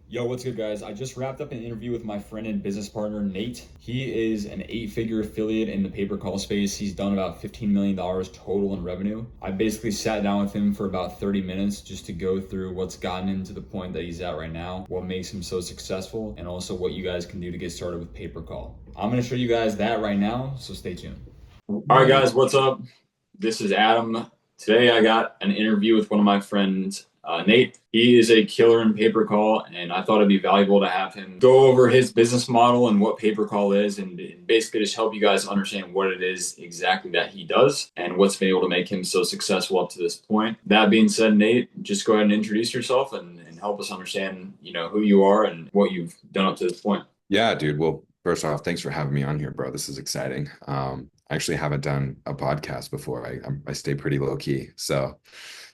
Yo, what's good, guys? I just wrapped up an interview with my friend and business partner, Nate. He is an eight-figure affiliate in the pay-per-call space. He's done about $15 million total in revenue. I basically sat down with him for about 30 minutes just to go through what's gotten him to the point that he's at right now, what makes him so successful, and also what you guys can do to get started with pay-per-call. I'm going to show you guys that right now, so stay tuned. All right, guys, what's up? This is Adam. Today I got an interview with one of my friends, Nate. He is a killer in pay-per-call, and I thought it'd be valuable to have him go over his business model and what pay-per-call is, and basically just help you guys understand what it is exactly that he does and what's been able to make him so successful up to this point. That being said, Nate, just go ahead and introduce yourself and help us understand, who you are and what you've done up to this point. Yeah, dude. Well, first off, thanks for having me on here, bro. This is exciting. I actually haven't done a podcast before. I stay pretty low key, so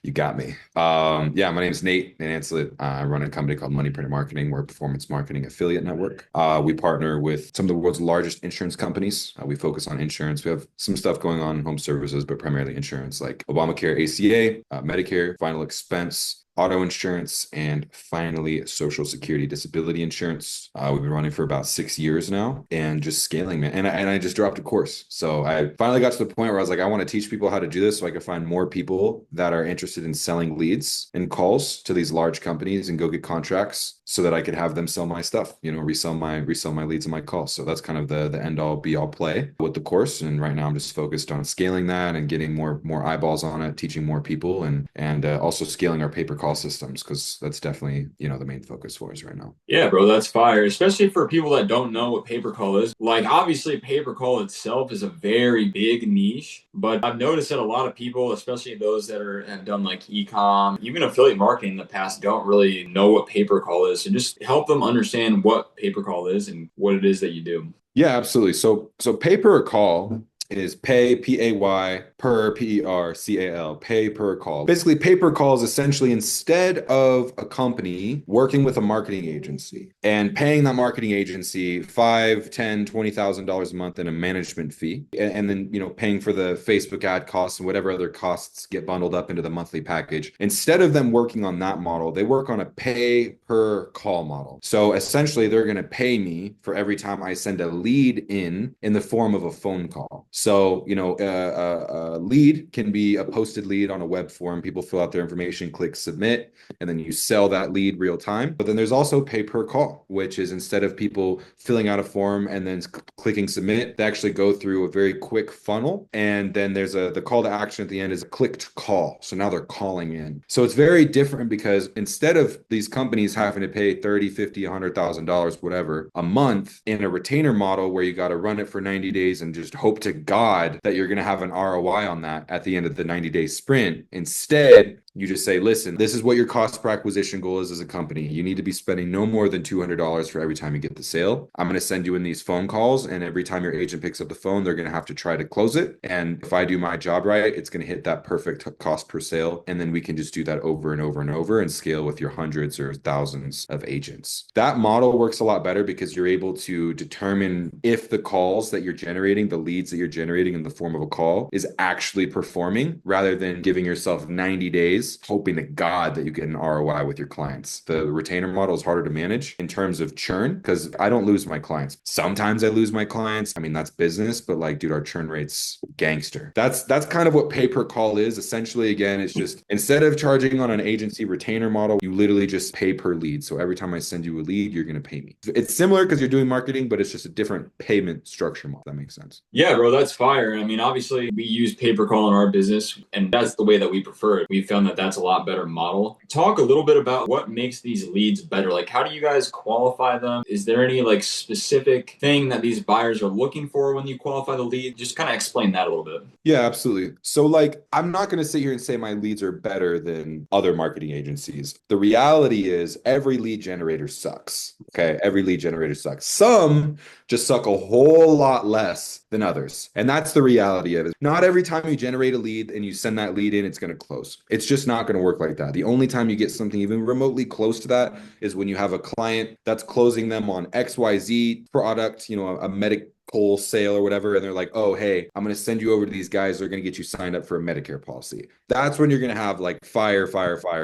you got me. Yeah, my name is Nate Ancelet. I run a company called Money Printer Marketing. We're a performance marketing affiliate network. We partner with some of the world's largest insurance companies. We focus on insurance. We have some stuff going on in home services, but primarily insurance, like Obamacare, ACA, Medicare, final expense, auto insurance, and finally Social Security disability insurance. We've been running for about 6 years now and just scaling, man. And I just dropped a course. So I finally got to the point where I was like, I want to teach people how to do this so I can find more people that are interested in selling leads and calls to these large companies and go get contracts so that I could have them sell my stuff, resell my leads and my calls. So that's kind of the end all be all play with the course. And right now I'm just focused on scaling that and getting more eyeballs on it, teaching more people, and also scaling our pay-per-call systems, because that's definitely, the main focus for us right now. Yeah, bro, that's fire. Especially for people that don't know what pay-per-call is. Like, obviously, pay-per-call itself is a very big niche, but I've noticed that a lot of people, especially those that have done like e-com, even affiliate marketing in the past, don't really know what pay-per-call is. So just help them understand what pay-per-call is and what it is that you do. Yeah, absolutely. So pay-per-call is pay, P-A-Y, per, P-E-R-C-A-L, pay per call. Basically, pay per call is essentially, instead of a company working with a marketing agency and paying that marketing agency $5, $10, $20,000 a month in a management fee, and then, paying for the Facebook ad costs and whatever other costs get bundled up into the monthly package. Instead of them working on that model, they work on a pay per call model. So essentially, they're going to pay me for every time I send a lead in the form of a phone call. So, a lead can be a posted lead on a web form. People fill out their information, click submit, and then you sell that lead real time. But then there's also pay per call, which is, instead of people filling out a form and then clicking submit, they actually go through a very quick funnel. And then there's the call to action at the end is a clicked call. So now they're calling in. So it's very different, because instead of these companies having to pay 30, 50, $100,000, whatever, a month in a retainer model where you got to run it for 90 days and just hope to God that you're going to have an ROI on that at the end of the 90-day sprint. Instead, you just say, listen, this is what your cost per acquisition goal is as a company. You need to be spending no more than $200 for every time you get the sale. I'm going to send you in these phone calls, and every time your agent picks up the phone, they're going to have to try to close it. And if I do my job right, it's going to hit that perfect cost per sale. And then we can just do that over and over and over and scale with your hundreds or thousands of agents. That model works a lot better, because you're able to determine if the calls that you're generating, the leads that you're generating in the form of a call, is actually performing, rather than giving yourself 90 days hoping to God that you get an ROI with your clients. The retainer model is harder to manage in terms of churn, because I don't lose my clients. Sometimes I lose my clients. I mean, that's business, but like, dude, our churn rate's gangster. That's kind of what pay per call is. Essentially, again, it's just, instead of charging on an agency retainer model, you literally just pay per lead. So every time I send you a lead, you're going to pay me. It's similar because you're doing marketing, but it's just a different payment structure model. That makes sense. Yeah, bro, that's fire. I mean, obviously, we use pay-per-call in our business, and that's the way that we prefer it. We found that that's a lot better model. Talk a little bit about what makes these leads better. Like, how do you guys qualify them? Is there any like specific thing that these buyers are looking for when you qualify the lead? Just kind of explain that a little bit. Yeah, absolutely. So like, I'm not going to sit here and say my leads are better than other marketing agencies. The reality is every lead generator sucks. Okay. Every lead generator sucks. Some just suck a whole lot less than others. And that's the reality of it. Not every time you generate a lead and you send that lead in, it's going to close. It's just not going to work like that. The only time you get something even remotely close to that is when you have a client that's closing them on XYZ product, a medical sale or whatever, and they're like, oh, hey, I'm going to send you over to these guys. They're going to get you signed up for a Medicare policy. That's when you're going to have like fire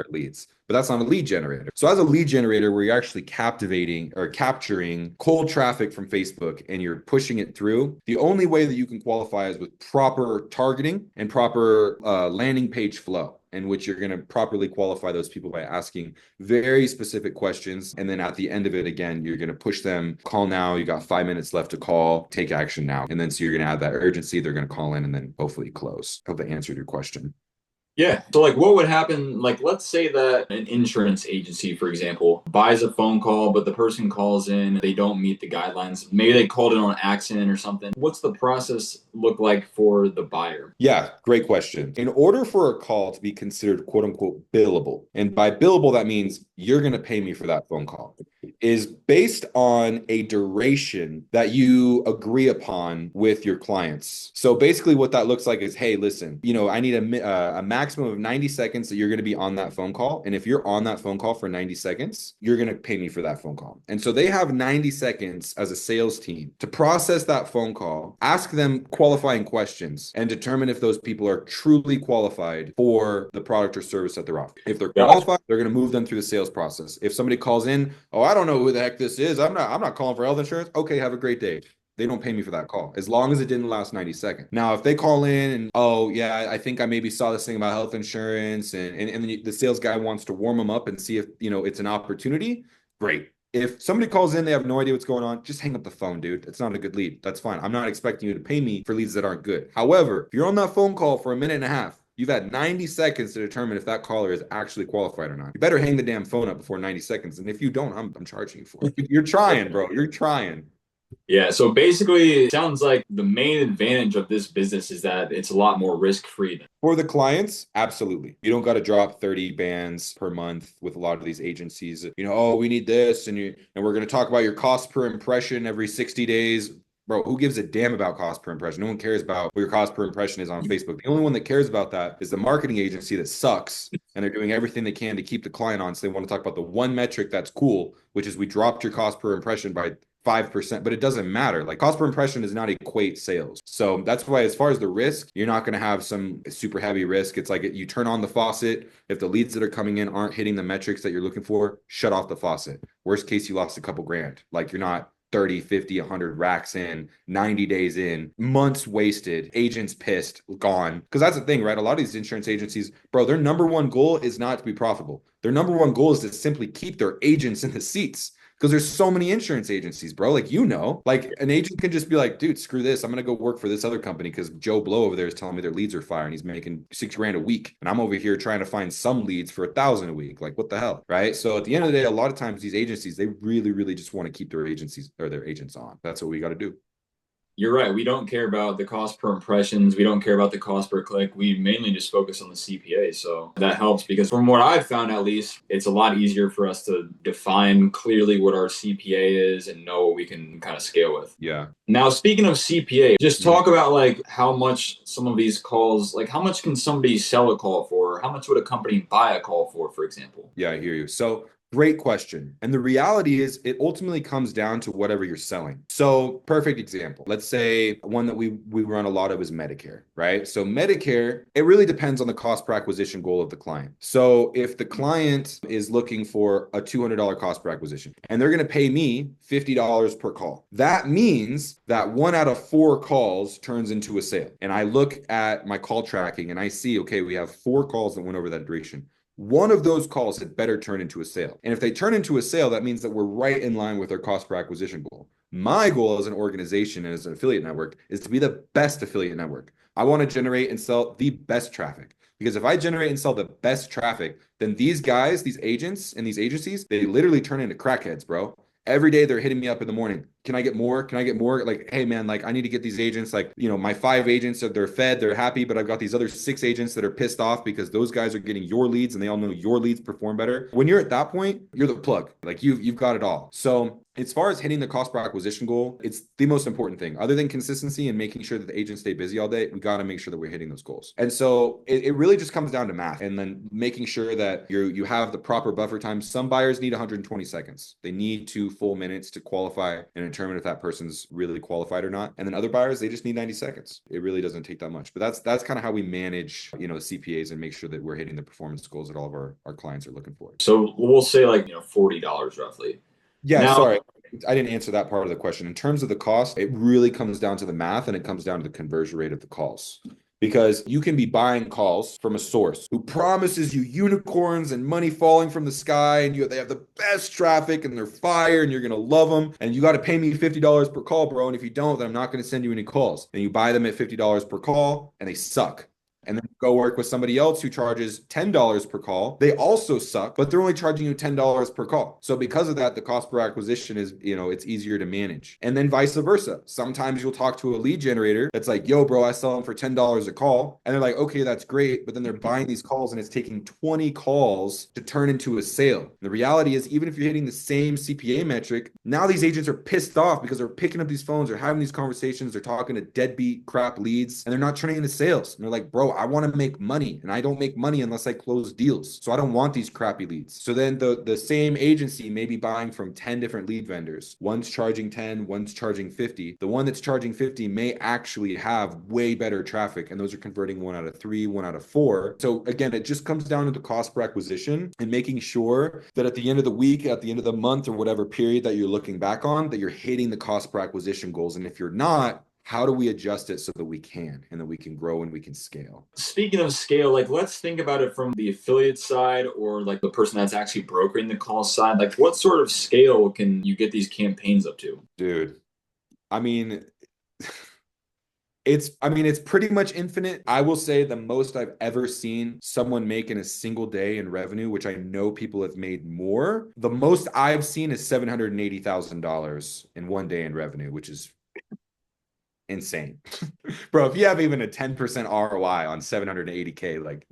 leads. but that's not a lead generator. So as a lead generator, where you're actually captivating or capturing cold traffic from Facebook and you're pushing it through, the only way that you can qualify is with proper targeting and proper landing page flow, in which you're going to properly qualify those people by asking very specific questions. And then at the end of it, again, you're going to push them, call now. You got 5 minutes left to call, take action now. And then so you're going to add that urgency. They're going to call in and then hopefully close. Hope that answered your question. Yeah. So like what would happen, like let's say that an insurance agency, for example, buys a phone call, but the person calls in, they don't meet the guidelines. Maybe they called in on accident or something. What's the process look like for the buyer? Yeah, great question. In order for a call to be considered quote unquote billable, and by billable, that means you're going to pay me for that phone call, is based on a duration that you agree upon with your clients. So basically what that looks like is, hey, listen, I need a maximum of 90 seconds that you're going to be on that phone call. And if you're on that phone call for 90 seconds, you're going to pay me for that phone call. And so they have 90 seconds as a sales team to process that phone call, ask them qualifying questions, and determine if those people are truly qualified for the product or service that they're offering. If they're qualified, they're going to move them through the sales process. If somebody calls in, oh, I don't know who the heck this is. I'm not calling for health insurance. Okay, have a great day. They don't pay me for that call as long as it didn't last 90 seconds. Now, if they call in and, oh, yeah, I think I maybe saw this thing about health insurance and the sales guy wants to warm them up and see if, it's an opportunity, great. If somebody calls in, they have no idea what's going on, just hang up the phone, dude. It's not a good lead. That's fine. I'm not expecting you to pay me for leads that aren't good. However, if you're on that phone call for a minute and a half, you've had 90 seconds to determine if that caller is actually qualified or not. You better hang the damn phone up before 90 seconds. And if you don't, I'm charging you for it. You're trying, bro. You're trying. Yeah, so basically, it sounds like the main advantage of this business is that it's a lot more risk-free. For the clients, absolutely. You don't got to drop 30 bands per month with a lot of these agencies. Oh, we need this, and we're going to talk about your cost per impression every 60 days. Bro, who gives a damn about cost per impression? No one cares about what your cost per impression is on Facebook. The only one that cares about that is the marketing agency that sucks, and they're doing everything they can to keep the client on. So they want to talk about the one metric that's cool, which is we dropped your cost per impression by 5%, but it doesn't matter. Like cost per impression does not equate sales. So that's why, as far as the risk, you're not going to have some super heavy risk. It's like you turn on the faucet. If the leads that are coming in aren't hitting the metrics that you're looking for, shut off the faucet. Worst case, you lost a couple grand. Like you're not 30, 50, 100 racks in, 90 days in, months wasted, agents pissed, gone. Because that's the thing, right? A lot of these insurance agencies, bro, their number one goal is not to be profitable. Their number one goal is to simply keep their agents in the seats. Because there's so many insurance agencies, bro. Like, like an agent can just be like, dude, screw this. I'm going to go work for this other company because Joe Blow over there is telling me their leads are fire and he's making 6 grand a week. And I'm over here trying to find some leads for 1,000 a week. Like, what the hell? Right. So at the end of the day, a lot of times these agencies, they really, really just want to keep their agencies or their agents on. That's what we got to do. You're right. We don't care about the cost per impressions. We don't care about the cost per click. We mainly just focus on the CPA. So that helps because from what I've found, at least, it's a lot easier for us to define clearly what our CPA is and know what we can kind of scale with. Yeah. Now, speaking of CPA, just talk about like how much some of these calls, like how much can somebody sell a call for? How much would a company buy a call for example? Yeah, I hear you. So great question. And the reality is it ultimately comes down to whatever you're selling. So perfect example. Let's say one that we run a lot of is Medicare, right? So Medicare, it really depends on the cost per acquisition goal of the client. So if the client is looking for a $200 cost per acquisition and they're going to pay me $50 per call, that means that 1 out of 4 calls turns into a sale. And I look at my call tracking and I see, okay, we have 4 calls that went over that duration. One of those calls had better turn into a sale. And if they turn into a sale, that means that we're right in line with our cost per acquisition goal. My goal as an organization and as an affiliate network is to be the best affiliate network. I want to generate and sell the best traffic. Because if I generate and sell the best traffic, then these guys, these agents and these agencies, they literally turn into crackheads, bro. Every day they're hitting me up in the morning. Can I get more? Can I get more? Like, hey man, like I need to get these agents, like, my 5 agents, they're fed, they're happy, but I've got these other 6 agents that are pissed off because those guys are getting your leads and they all know your leads perform better. When you're at that point, you're the plug. Like you've got it all. So As far as hitting the cost per acquisition goal, it's the most important thing. Other than consistency and making sure that the agents stay busy all day, we got to make sure that we're hitting those goals. And so it really just comes down to math and then making sure that you have the proper buffer time. Some buyers need 120 seconds. They need 2 full minutes to qualify and determine if that person's really qualified or not. And then other buyers, they just need 90 seconds. It really doesn't take that much. But that's kind of how we manage, CPAs and make sure that we're hitting the performance goals that all of our clients are looking for. So we'll say like, $40 roughly. Yeah, Now, sorry. I didn't answer that part of the question. In terms of the cost, it really comes down to the math and it comes down to the conversion rate of the calls. Because you can be buying calls from a source who promises you unicorns and money falling from the sky, and they have the best traffic and they're fire and you're going to love them. And you got to pay me $50 per call, bro. And if you don't, then I'm not going to send you any calls. And you buy them at $50 per call and they suck. And then go work with somebody else who charges $10 per call. They also suck, but they're only charging you $10 per call. So because of that, the cost per acquisition is, it's easier to manage. And then vice versa. Sometimes you'll talk to a lead generator that's like, yo, bro, I sell them for $10 a call. And they're like, okay, that's great. But then they're buying these calls and it's taking 20 calls to turn into a sale. And the reality is, even if you're hitting the same CPA metric, now these agents are pissed off because they're picking up these phones, they're having these conversations, they're talking to deadbeat crap leads, and they're not turning into sales. And they're like, bro, I want to make money and I don't make money unless I close deals. So I don't want these crappy leads. So then the same agency may be buying from 10 different lead vendors. One's charging 10, one's charging 50. The one that's charging 50 may actually have way better traffic. And those are converting 1 out of 3, 1 out of 4. So again, it just comes down to the cost per acquisition and making sure that at the end of the week, at the end of the month, or whatever period that you're looking back on, that you're hitting the cost per acquisition goals. And if you're not, how do we adjust it so that we can and that we can grow and we can scale? Speaking of scale, like let's think about it from the affiliate side or like the person that's actually brokering the call side. Like what sort of scale can you get these campaigns up to? Dude, I mean, it's pretty much infinite. I will say the most I've ever seen someone make in a single day in revenue, which I know people have made more. The most I've seen is $780,000 in one day in revenue, which is insane. Bro, if you have even a 10% ROI on 780K, like,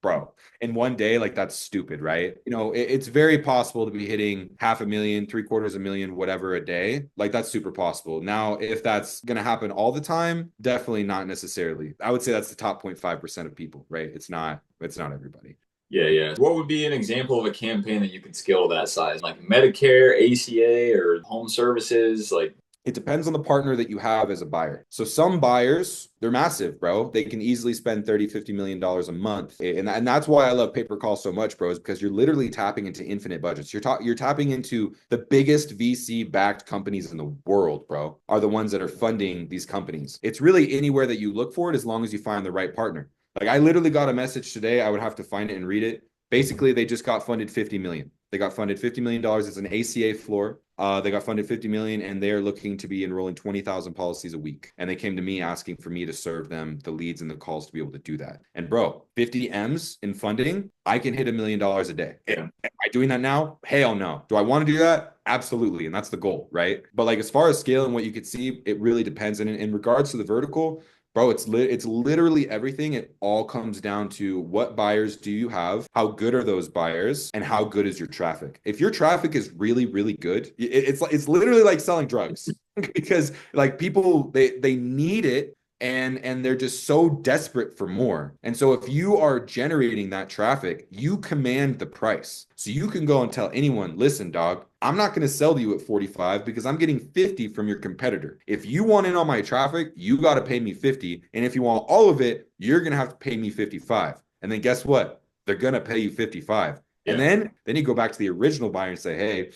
bro, in one day, like that's stupid, right? It's very possible to be hitting $500,000, $750,000, whatever a day. Like that's super possible. Now, if that's going to happen all the time, definitely not necessarily. I would say that's the top 0.5% of people, right? It's not everybody. Yeah. What would be an example of a campaign that you could scale that size? Like Medicare, ACA, or home services? Like, it depends on the partner that you have as a buyer. So some buyers, they're massive, bro. They can easily spend $30, $50 million a month. And that's why I love pay per call so much, bro, is because you're literally tapping into infinite budgets. You're tapping into the biggest VC backed companies in the world, bro, are the ones that are funding these companies. It's really anywhere that you look for it as long as you find the right partner. Like I literally got a message today. I would have to find it and read it. Basically, they just got funded $50 million. They got funded $50 million. It's an ACA floor. They got funded $50 million and they're looking to be enrolling 20,000 policies a week. And they came to me asking for me to serve them the leads and the calls to be able to do that. And bro, 50 M's in funding, I can hit $1 million a day. Am I doing that now? Hell no. Do I want to do that? Absolutely. And that's the goal, right? But like as far as scale and what you could see, it really depends. And in regards to the vertical, bro, it's literally everything. It all comes down to what buyers do you have, how good are those buyers, and how good is your traffic. If your traffic is really, really good, it's literally like selling drugs because like people they need it and they're just so desperate for more. And so if you are generating that traffic, you command the price. So you can go and tell anyone, listen, dog, I'm not going to sell to you at 45 because I'm getting 50 from your competitor. If you want in on my traffic, you got to pay me 50. And if you want all of it, you're going to have to pay me 55. And then guess what? They're going to pay you 55. Yeah. And then you go back to the original buyer and say, hey,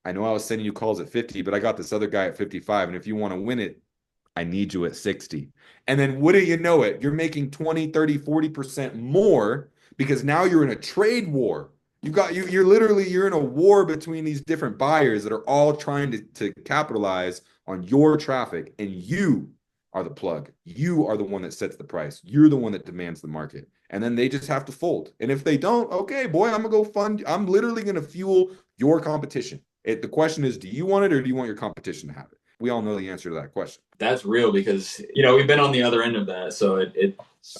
I know I was sending you calls at 50, but I got this other guy at 55. And if you want to win it, I need you at 60. And then wouldn't you know it, you're making 20, 30, 40% more because now you're in a trade war. You're in a war between these different buyers that are all trying to capitalize on your traffic, and you are the plug. You are the one that sets the price. You're the one that demands the market. And then they just have to fold. And if they don't, okay, boy, I'm literally going to fuel your competition. The question is, do you want it or do you want your competition to have it? We all know the answer to that question. That's real because, we've been on the other end of that. So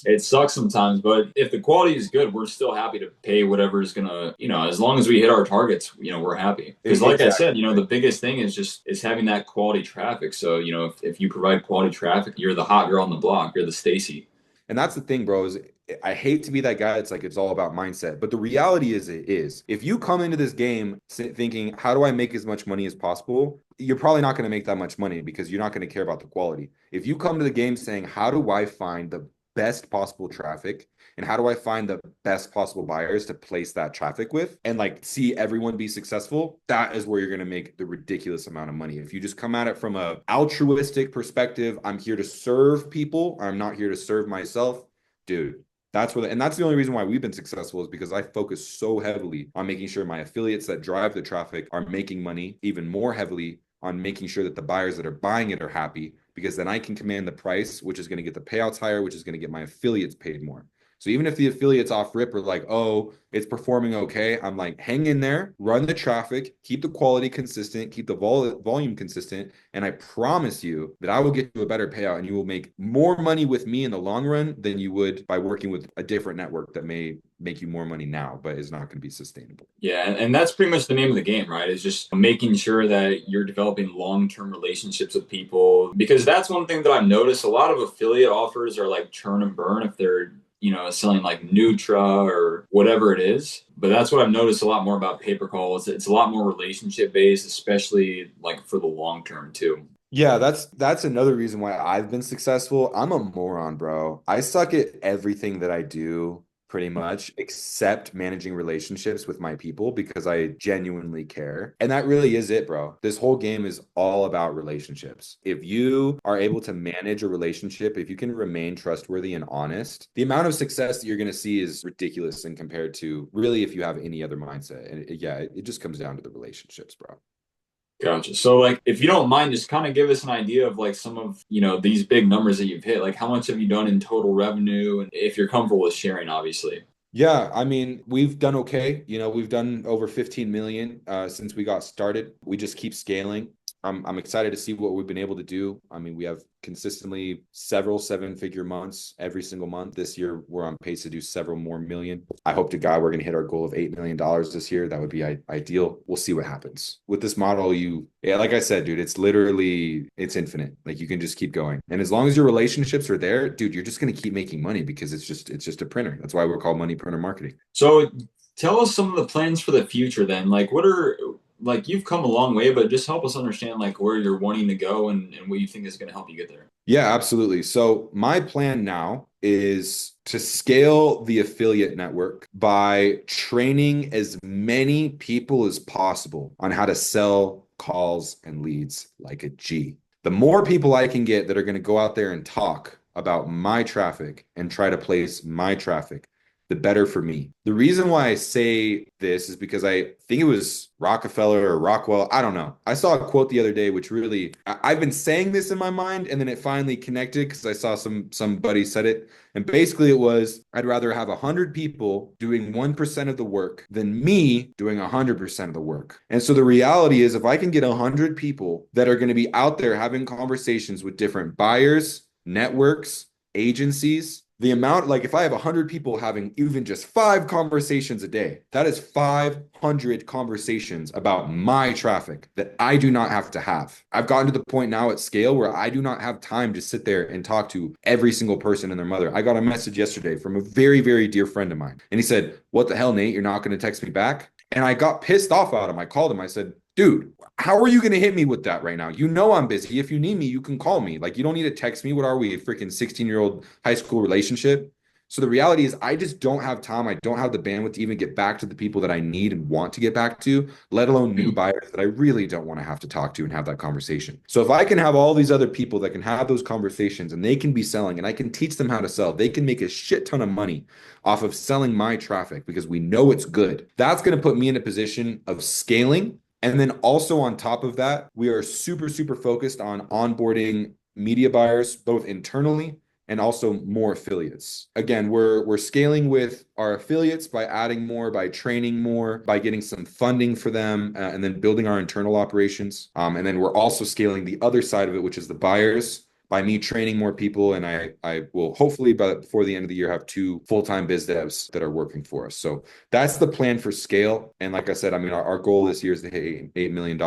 it sucks sometimes, but if the quality is good, we're still happy to pay whatever is gonna, as long as we hit our targets, we're happy. Because like I said, the biggest thing is having that quality traffic. So, if you provide quality traffic, you're the hot girl on the block, you're the Stacy. And that's the thing, bro, is I hate to be that guy. It's like it's all about mindset. But the reality is it is. If you come into this game thinking, how do I make as much money as possible? You're probably not going to make that much money because you're not going to care about the quality. If you come to the game saying, how do I find the best possible traffic and how do I find the best possible buyers to place that traffic with and like see everyone be successful, that is where you're going to make the ridiculous amount of money. If you just come at it from a altruistic perspective, I'm here to serve people, I'm not here to serve myself, dude. That's and that's the only reason why we've been successful is because I focus so heavily on making sure my affiliates that drive the traffic are making money, even more heavily on making sure that the buyers that are buying it are happy, because then I can command the price, which is going to get the payouts higher, which is going to get my affiliates paid more. So even if the affiliates off rip are like, oh, it's performing okay, I'm like, hang in there, run the traffic, keep the quality consistent, keep the volume consistent, and I promise you that I will get you a better payout and you will make more money with me in the long run than you would by working with a different network that may make you more money now, but is not going to be sustainable. Yeah, and that's pretty much the name of the game, right? Is just making sure that you're developing long-term relationships with people. Because that's one thing that I've noticed. A lot of affiliate offers are like churn and burn if they're selling like Nutra or whatever it is. But that's what I've noticed a lot more about Pay-per-call. It's a lot more relationship based, especially like for the long term too. Yeah, that's another reason why I've been successful. I'm a moron, bro. I suck at everything that I do pretty much, except managing relationships with my people because I genuinely care. And that really is it, bro. This whole game is all about relationships. If you are able to manage a relationship, if you can remain trustworthy and honest, the amount of success that you're going to see is ridiculous in compared to really if you have any other mindset. And it just comes down to the relationships, bro. Gotcha. So, like, if you don't mind, just kind of give us an idea of like some of these big numbers that you've hit. Like, how much have you done in total revenue, and if you're comfortable with sharing, obviously. Yeah, I mean, we've done okay. We've done over 15 million since we got started. We just keep scaling. I'm excited to see what we've been able to do. I mean, we have consistently several seven-figure months every single month. This year, we're on pace to do several more million. I hope to God we're going to hit our goal of $8 million this year. That would be ideal. We'll see what happens. With this model, like I said, dude, it's infinite. Like you can just keep going. And as long as your relationships are there, dude, you're just going to keep making money because it's just a printer. That's why we're called money printer marketing. So, tell us some of the plans for the future then. Like, what are like you've come a long way, but just help us understand like where you're wanting to go and what you think is going to help you get there. Yeah, absolutely. So my plan now is to scale the affiliate network by training as many people as possible on how to sell calls and leads like a G. The more people I can get that are going to go out there and talk about my traffic and try to place my traffic, the better for me. The reason why I say this is because I think it was Rockefeller or Rockwell. I don't know. I saw a quote the other day, which really, I've been saying this in my mind, and then it finally connected because I saw somebody said it. And basically it was, I'd rather have 100 people doing 1% of the work than me doing 100% of the work. And so the reality is if I can get 100 people that are going to be out there having conversations with different buyers, networks, agencies, the amount, like if I have 100 people having even just 5 conversations a day, that is 500 conversations about my traffic that I do not have to have. I've gotten to the point now at scale where I do not have time to sit there and talk to every single person and their mother. I got a message yesterday from a very, very dear friend of mine. And he said, "What the hell, Nate? You're not going to text me back?" And I got pissed off at him. I called him. I said, "Dude, how are you going to hit me with that right now? You know I'm busy. If you need me, you can call me. Like, you don't need to text me. What are we, a freaking 16-year-old high school relationship?" So the reality is I just don't have time. I don't have the bandwidth to even get back to the people that I need and want to get back to, let alone new buyers that I really don't want to have to talk to and have that conversation. So if I can have all these other people that can have those conversations and they can be selling and I can teach them how to sell, they can make a shit ton of money off of selling my traffic because we know it's good. That's going to put me in a position of scaling. And then also on top of that, we are super, super focused on onboarding media buyers, both internally and also more affiliates. Again, we're scaling with our affiliates by adding more, by training more, by getting some funding for them, and then building our internal operations. And then we're also scaling the other side of it, which is the buyers, by me training more people. And I will hopefully before the end of the year have 2 full-time biz devs that are working for us. So that's the plan for scale. And like I said, I mean, our goal this year is to hit $8 million,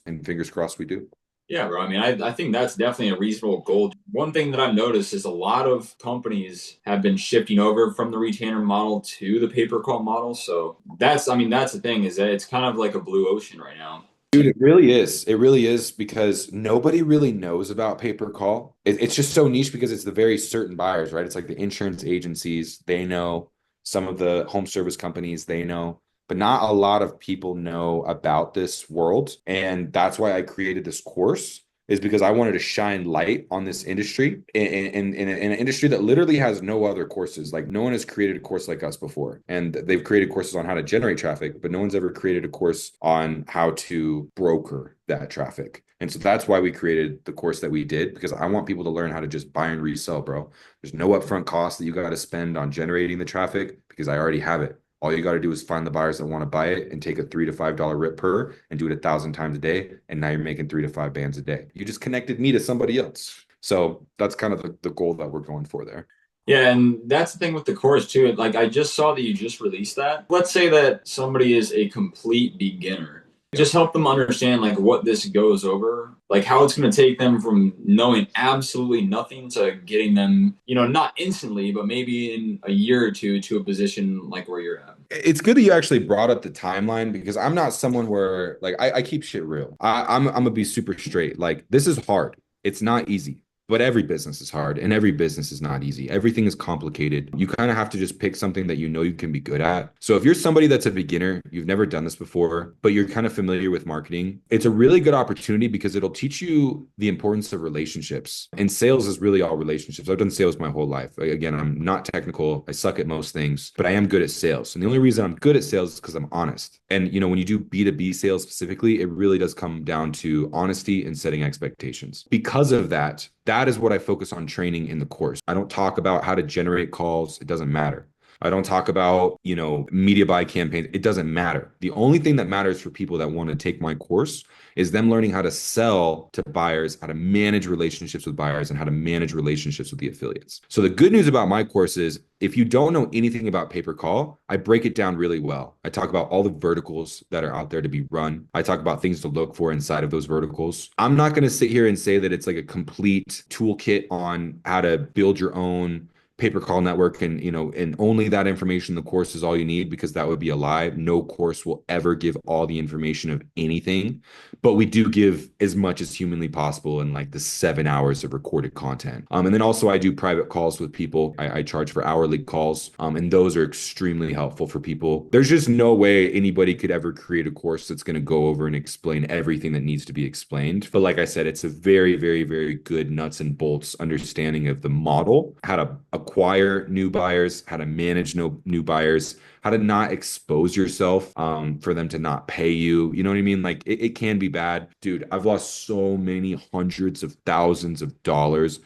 and fingers crossed we do. Yeah, bro. I mean, I think that's definitely a reasonable goal. One thing that I've noticed is a lot of companies have been shifting over from the retainer model to the pay-per-call model. So that's the thing, is that it's kind of like a blue ocean right now. Dude, it really is. It really is, because nobody really knows about pay-per-call. It's just so niche because it's the very certain buyers, right? It's like the insurance agencies, they know. Some of the home service companies, they know. But not a lot of people know about this world. And that's why I created this course, is because I wanted to shine light on this industry in an industry that literally has no other courses. Like, no one has created a course like us before. And they've created courses on how to generate traffic, but no one's ever created a course on how to broker that traffic. And so that's why we created the course that we did, because I want people to learn how to just buy and resell, bro. There's no upfront cost that you got to spend on generating the traffic, because I already have it. All you got to do is find the buyers that want to buy it and take a $3 to $5 rip per and do it 1,000 times a day. And now you're making 3 to 5 bands a day. You just connected me to somebody else. So that's kind of the goal that we're going for there. Yeah, and that's the thing with the course too. Like, I just saw that you just released that. Let's say that somebody is a complete beginner. Just help them understand like what this goes over, like how it's going to take them from knowing absolutely nothing to getting them, not instantly, but maybe in a year or two to a position like where you're at. It's good that you actually brought up the timeline, because I'm not someone where, like, I keep shit real. I'm gonna be super straight. Like, this is hard. It's not easy. But every business is hard, and every business is not easy. Everything is complicated. You kind of have to just pick something that you know you can be good at. So if you're somebody that's a beginner, you've never done this before, but you're kind of familiar with marketing, it's a really good opportunity, because it'll teach you the importance of relationships. And sales is really all relationships. I've done sales my whole life. Again, I'm not technical. I suck at most things, but I am good at sales. And the only reason I'm good at sales is because I'm honest. And when you do B2B sales specifically, it really does come down to honesty and setting expectations. Because of that is what I focus on training in the course. I don't talk about how to generate calls. It doesn't matter. I don't talk about, media buy campaigns. It doesn't matter. The only thing that matters for people that want to take my course is them learning how to sell to buyers, how to manage relationships with buyers, and how to manage relationships with the affiliates. So the good news about my course is, if you don't know anything about pay-per-call, I break it down really well. I talk about all the verticals that are out there to be run. I talk about things to look for inside of those verticals. I'm not going to sit here and say that it's like a complete toolkit on how to build your own pay-per-call network, and and only that information in the course is all you need, because that would be a lie. No course will ever give all the information of anything, but we do give as much as humanly possible in like the 7 hours of recorded content. And then also I do private calls with people. I charge for hourly calls, and those are extremely helpful for people. There's just no way anybody could ever create a course that's going to go over and explain everything that needs to be explained. But like I said, it's a very, very, very good nuts and bolts understanding of the model, how to acquire new buyers, how to manage new buyers, how to not expose yourself for them to not pay you. You know what I mean? Like, it can be bad. Dude, I've lost so many hundreds of thousands of dollars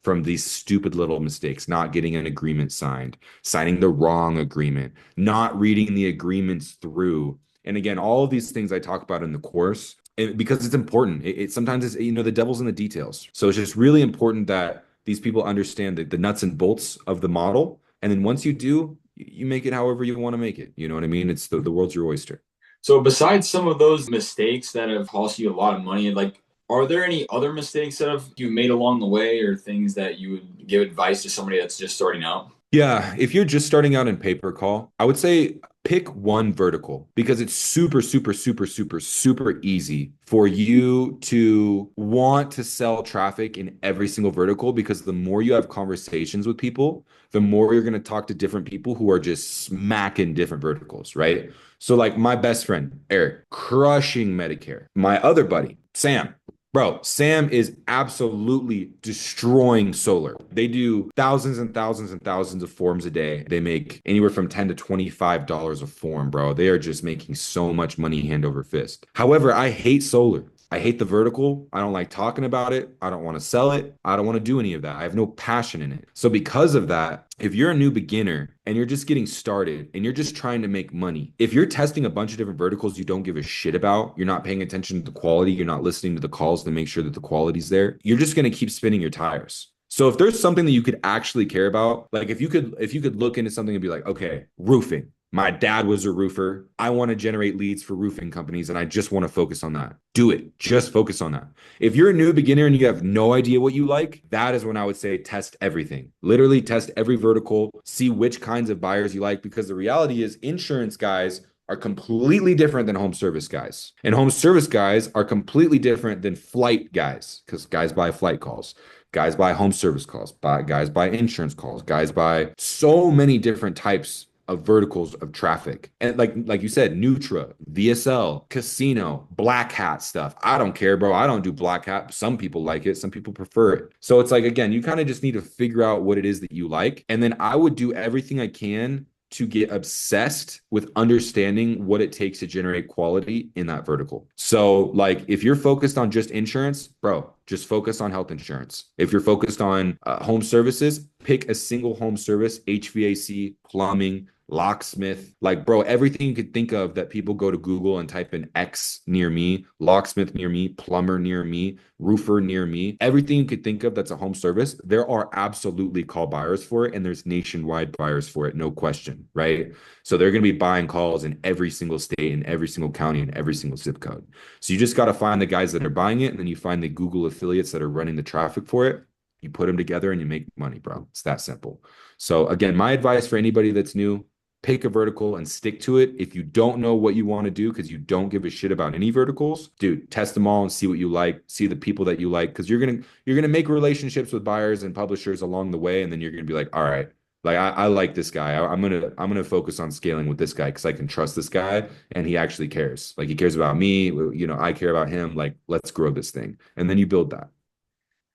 from these stupid little mistakes: not getting an agreement signed, signing the wrong agreement, not reading the agreements through. And again, all of these things I talk about in the course, because it's important. Sometimes it's, the devil's in the details. So it's just really important that these people understand the nuts and bolts of the model. And then once you do, you make it however you want to make it. You know what I mean? It's the world's your oyster. So besides some of those mistakes that have cost you a lot of money, like, are there any other mistakes that you made along the way, or things that you would give advice to somebody that's just starting out? Yeah, if you're just starting out in pay-per-call, I would say pick one vertical, because it's super, super, super, super, super easy for you to want to sell traffic in every single vertical, because the more you have conversations with people, the more you're going to talk to different people who are just smacking different verticals, right? So like my best friend, Eric, crushing Medicare. My other buddy, Sam. Bro, Sam is absolutely destroying solar. They do thousands and thousands and thousands of forms a day. They make anywhere from $10 to $25 a form, bro. They are just making so much money hand over fist. However, I hate solar. I hate the vertical. I don't like talking about it. I don't want to sell it. I don't want to do any of that. I have no passion in it. So because of that, if you're a new beginner and you're just getting started and you're just trying to make money, if you're testing a bunch of different verticals you don't give a shit about, you're not paying attention to the quality, you're not listening to the calls to make sure that the quality's there, you're just going to keep spinning your tires. So if there's something that you could actually care about, like if you could look into something and be like, okay, roofing. My dad was a roofer. I want to generate leads for roofing companies and I just want to focus on that. Do it. Just focus on that. If you're a new beginner and you have no idea what you like, that is when I would say test everything. Literally test every vertical, see which kinds of buyers you like, because the reality is insurance guys are completely different than home service guys. And home service guys are completely different than flight guys, because guys buy flight calls. Guys buy home service calls, guys buy insurance calls, guys buy so many different types of verticals of traffic. And like you said, Nutra, VSL, casino, black hat stuff. I don't care, bro. I don't do black hat. Some people like it. Some people prefer it. So it's like, again, you kind of just need to figure out what it is that you like. And then I would do everything I can to get obsessed with understanding what it takes to generate quality in that vertical. So like if you're focused on just insurance, bro, just focus on health insurance. If you're focused on home services, pick a single home service, HVAC, plumbing, locksmith, like bro, everything you could think of that people go to Google and type in X near me, locksmith near me, plumber near me, roofer near me, everything you could think of that's a home service, there are absolutely call buyers for it and there's nationwide buyers for it, no question, right? So they're going to be buying calls in every single state, in every single county, in every single zip code. So you just got to find the guys that are buying it and then you find the Google affiliates that are running the traffic for it. You put them together and you make money, bro. It's that simple. So again, my advice for anybody that's new, pick a vertical and stick to it. If you don't know what you want to do because you don't give a shit about any verticals, dude, test them all and see what you like, see the people that you like, because you're gonna make relationships with buyers and publishers along the way, and then you're gonna be like, all right, like I like this guy. I'm gonna focus on scaling with this guy because I can trust this guy and he actually cares. Like he cares about me, you know, I care about him. Like let's grow this thing, and then you build that.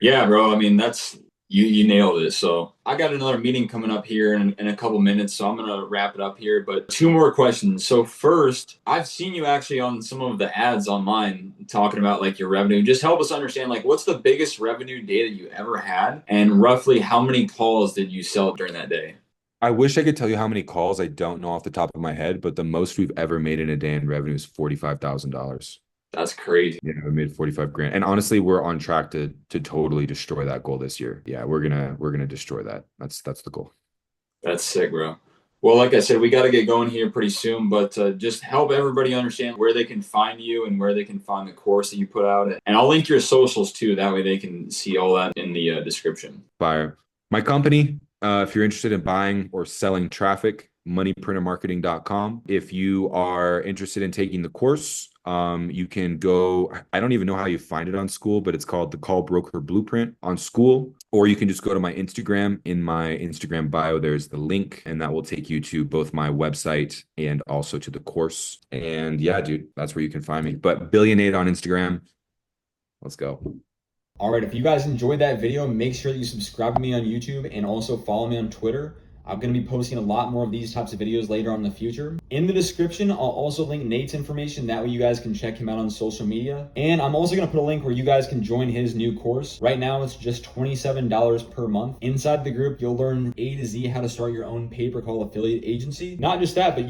Yeah, bro. I mean, that's you nailed it. So I got another meeting coming up here in a couple minutes, so I'm gonna wrap it up here. But two more questions. So first, I've seen you actually on some of the ads online talking about like your revenue. Just help us understand like what's the biggest revenue day that you ever had, and roughly how many calls did you sell during that day? I wish I could tell you how many calls. I don't know off the top of my head, but the most we've ever made in a day in revenue is $45,000. That's crazy. Yeah, we made 45 grand. And honestly, we're on track to totally destroy that goal this year. Yeah, we're gonna destroy that. That's the goal. That's sick, bro. Well, like I said, we got to get going here pretty soon, but just help everybody understand where they can find you and where they can find the course that you put out. And I'll link your socials too. That way they can see all that in the description. Fire. My company, if you're interested in buying or selling traffic, moneyprintermarketing.com. If you are interested in taking the course, you can go, I don't even know how you find it on School, but it's called the Call Broker Blueprint on School. Or you can just go to my Instagram. In my Instagram bio, there's the link, and that will take you to both my website and also to the course. And yeah, dude, that's where you can find me. But Billionaire on Instagram. Let's go. All right, if you guys enjoyed that video, make sure that you subscribe to me on YouTube and also follow me on Twitter. I'm going to be posting a lot more of these types of videos later on in the future. In the description, I'll also link Nate's information. That way you guys can check him out on social media. And I'm also going to put a link where you guys can join his new course. Right now, it's just $27 per month. Inside the group, you'll learn A to Z how to start your own pay-per-call affiliate agency. Not just that, but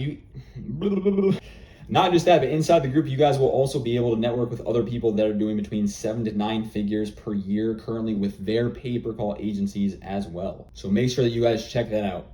inside the group, you guys will also be able to network with other people that are doing between 7 to 9 figures per year currently with their pay-per-call agencies as well. So make sure that you guys check that out.